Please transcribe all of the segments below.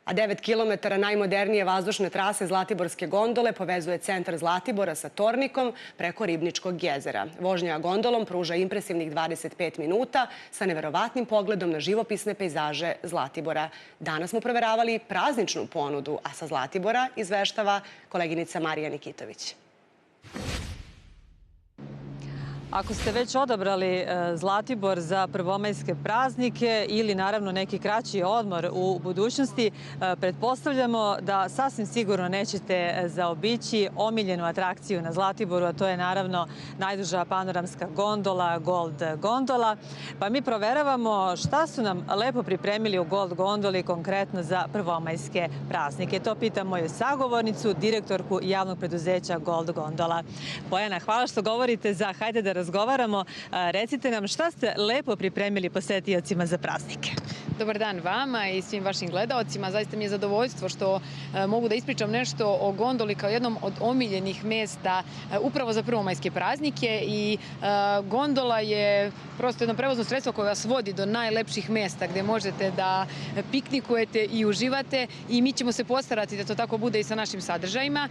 A 9 kilometara najmodernije vazdušne trase Zlatiborske gondole povezuje centar Zlatibora sa Tornikom preko Ribničkog jezera. Vožnja gondolom pruža impresivnih 25 minuta sa neverovatnim pogledom na živopisne pejzaže Zlatibora. Danas smo proveravali prazničnu ponudu, a sa Zlatibora izveštava koleginica Marija Nikitović. Ako ste već odabrali Zlatibor za prvomajske praznike ili naravno neki kraći odmor u budućnosti, pretpostavljamo da sasvim sigurno nećete zaobići omiljenu atrakciju na Zlatiboru, a to je naravno najduža panoramska gondola, Gold gondola. Pa mi proveravamo šta su nam lepo pripremili u Gold gondoli konkretno za prvomajske praznike. To pitam moju sagovornicu, direktorku javnog preduzeća Gold gondola. Bojana, hvala što govorite za Hajde da razgovaramo. Recite nam šta ste lepo pripremili posetiocima za praznike. Dobar dan vama i svim vašim gledaocima. Zaista mi je zadovoljstvo što mogu da ispričam nešto o gondoli kao jednom od omiljenih mesta upravo za prvomajske praznike. I gondola je prosto jedno prevozno sredstvo koje vas vodi do najlepših mesta gde možete da piknikujete i uživate, i mi ćemo se postarati da to tako bude i sa našim sadržajima.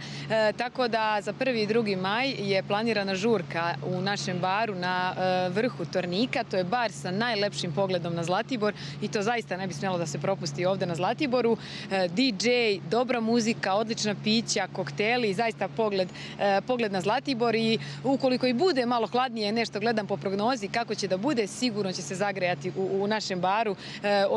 Tako da za 1. i 2. maj je planirana žurka u našem baru na vrhu Tornika. To je bar sa najlepšim pogledom na Zlatibor i to zaista ne bi smjelo da se propusti ovde na Zlatiboru. DJ, dobra muzika, odlična pića, kokteli i zaista pogled na Zlatibor. I ukoliko i bude malo hladnije, nešto gledam po prognozi kako će da bude, sigurno će se zagrejati u našem baru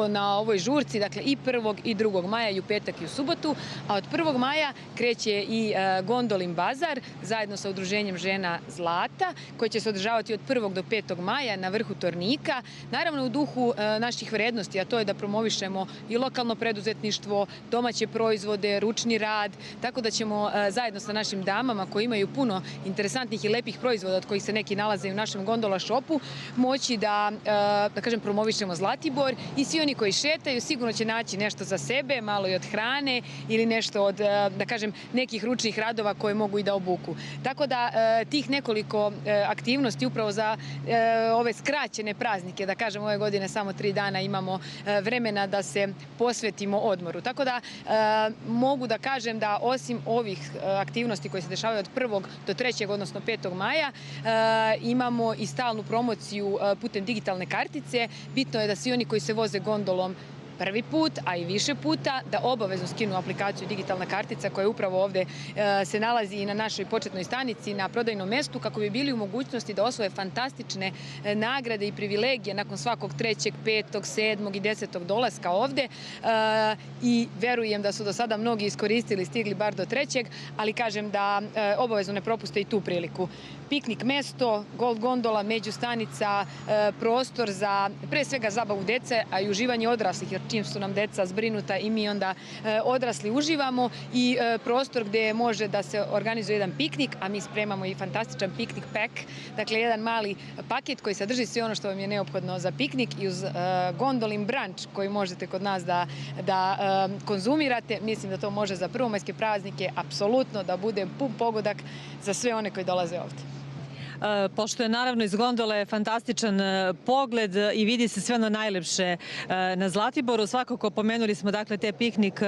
na ovoj žurci, dakle i 1. i 2. maja i u petak i u subotu. A od 1. maja kreće i Gondolin bazar zajedno sa Udruženjem žena Zlata, koji će se održavati od 1. do 5. maja na vrhu Tornika. Naravno u duhu naših vrednosti, a to je da promovišemo i lokalno preduzetništvo, domaće proizvode, ručni rad, tako da ćemo zajedno sa našim damama koji imaju puno interesantnih i lepih proizvoda od kojih se neki nalaze i u našem gondola shopu, moći da kažem, promovišemo Zlatibor, i svi oni koji šetaju sigurno će naći nešto za sebe, malo i od hrane ili nešto od, da kažem, nekih ručnih radova koje mogu i da obuku. Tako da tih nekoliko aktivnosti upravo za ove skraćene praznike, da kažem, ove godine samo 3 dana imamo vremena da se posvetimo odmoru. Tako da mogu da kažem da osim ovih aktivnosti koje se dešavaju od 1. do 3. odnosno 5. maja imamo i stalnu promociju putem digitalne kartice. Bitno je da svi oni koji se voze gondolom prvi put, a i više puta, da obavezno skinu aplikaciju Digitalna kartica koja upravo ovde se nalazi i na našoj početnoj stanici na prodajnom mestu, kako bi bili u mogućnosti da osvoje fantastične nagrade i privilegije nakon svakog 3., 5., 7. i 10. dolaska ovde. I verujem da su do sada mnogi iskoristili, stigli bar do 3., ali kažem da obavezno ne propuste i tu priliku. Piknik mesto, Gold gondola, međustanica, prostor za pre svega zabavu dece, a i uživanje odraslih, jer čim su nam deca zbrinuta i mi onda odrasli uživamo, i prostor gde može da se organizuje jedan piknik, a mi spremamo i fantastičan piknik pack, dakle jedan mali paket koji sadrži sve ono što vam je neophodno za piknik, i uz gondolin brunch koji možete kod nas da konzumirate. Mislim da to može za prvomajske praznike apsolutno da bude pun pogodak za sve one koji dolaze ovde. Pošto je naravno iz gondole fantastičan pogled i vidi se sve ono najlepše na Zlatiboru, svakako pomenuli smo dakle te piknik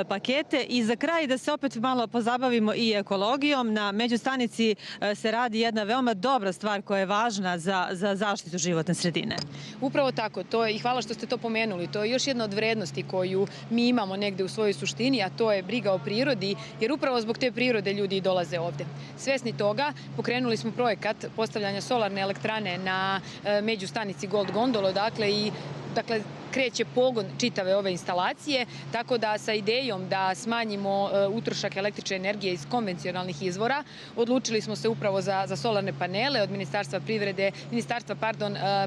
pakete, i za kraj da se opet malo pozabavimo i ekologijom. Na međustanici se radi jedna veoma dobra stvar koja je važna za zaštitu životne sredine. Upravo tako, to je, i hvala što ste to pomenuli, to je još jedna od vrednosti koju mi imamo negde u svojoj suštini, a to je briga o prirodi, jer upravo zbog te prirode ljudi i dolaze ovde. Svesni toga, pokrenuli smo projekat postavljanja solarne elektrane na međustanici Gold gondolo, dakle kreće pogon čitave ove instalacije, tako da sa idejom da smanjimo utrošak električne energije iz konvencionalnih izvora, odlučili smo se upravo za solarne panele od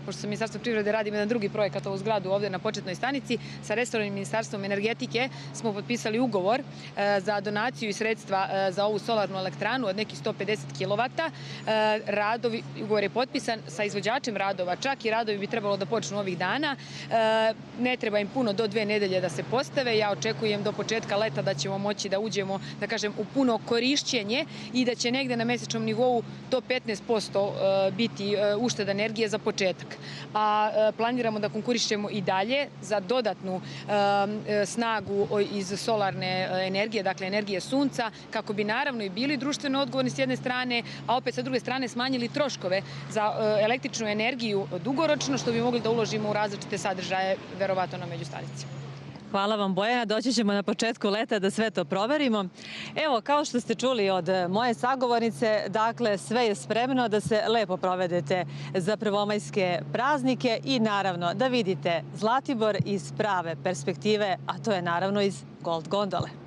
pošto sa Ministarstva privrede radimo jedan drugi projekat, ovu zgradu ovde na početnoj stanici, sa resornim Ministarstvom energetike smo potpisali ugovor za donaciju i sredstva za ovu solarnu elektranu od nekih 150 kilovata. Ugovor je potpisan sa izvođačem radova, čak i radovi bi trebalo da počnu ovih dana. Ne treba im puno, do 2 nedelje da se postave. Ja očekujem do početka leta da ćemo moći da uđemo, da kažem, u puno korišćenje i da će negde na mesečnom nivou do 15% biti ušteda energije za početak. A planiramo da konkurišemo i dalje za dodatnu snagu iz solarne energije, dakle energije sunca, kako bi naravno i bili društveno odgovorni s jedne strane, a opet sa druge strane smanjili troškove za električnu energiju dugoročno, što bi mogli da uložimo u različite sadržaje, verovatno na međustanici. Hvala vam, Bojana. Doći ćemo na početku leta da sve to proverimo. Evo, kao što ste čuli od moje sagovornice, dakle, sve je spremno da se lepo provedete za prvomajske praznike i naravno da vidite Zlatibor iz prave perspektive, a to je naravno iz Gold gondole.